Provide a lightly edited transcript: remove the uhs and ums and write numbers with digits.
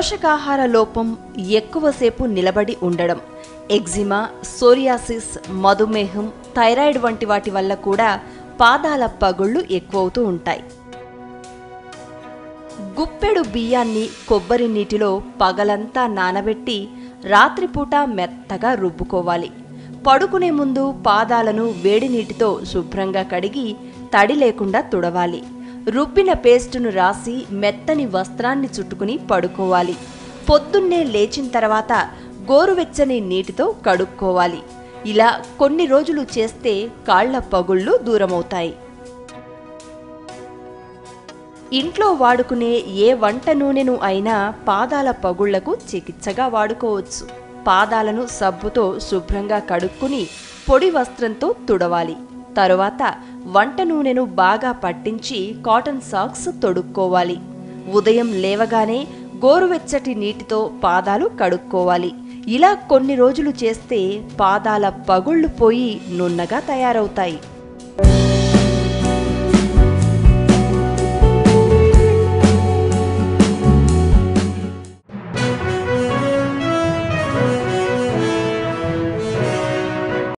పోషకాహార లోపం, ఎక్కువసేపు నిలబడి ఉండడం, ఎగ్జిమా, సోరియాసిస్, మధుమేహం, థైరాయిడ్ వంటి వాటి వల్ల కూడా పాదాల పగుళ్లు ఎక్కువవుతూ ఉంటాయి. గుప్పెడు బియ్యాన్ని కొబ్బరి నీటిలో పగలంతా నానబెట్టి రాత్రిపూట మెత్తగా రుబ్బుకోవాలి. పడుకునే ముందు పాదాలను వేడి నీటితో శుభ్రంగా కడిగి తడి లేకుండా తుడవాలి. రుబ్బిన పేస్టును రాసి మెత్తని వస్త్రాన్ని చుట్టుకుని పడుకోవాలి. పొద్దున్నే లేచిన తర్వాత గోరువెచ్చని నీటితో కడుక్కోవాలి. ఇలా కొన్ని రోజులు చేస్తే కాళ్ల పగుళ్లు దూరమవుతాయి. ఇంట్లో వాడుకునే ఏ వంట నూనెను అయినా పాదాల పగుళ్లకు చికిత్సగా వాడుకోవచ్చు. పాదాలను సబ్బుతో శుభ్రంగా కడుక్కుని పొడి వస్త్రంతో తుడవాలి. తరువాత వంట నూనెను బాగా పట్టించి కాటన్ సాక్స్ తొడుక్కోవాలి. ఉదయం లేవగానే గోరువెచ్చటి నీటితో పాదాలు కడుక్కోవాలి. ఇలా కొన్ని రోజులు చేస్తే పాదాల పగుళ్లు పోయి నున్నగా తయారవుతాయి.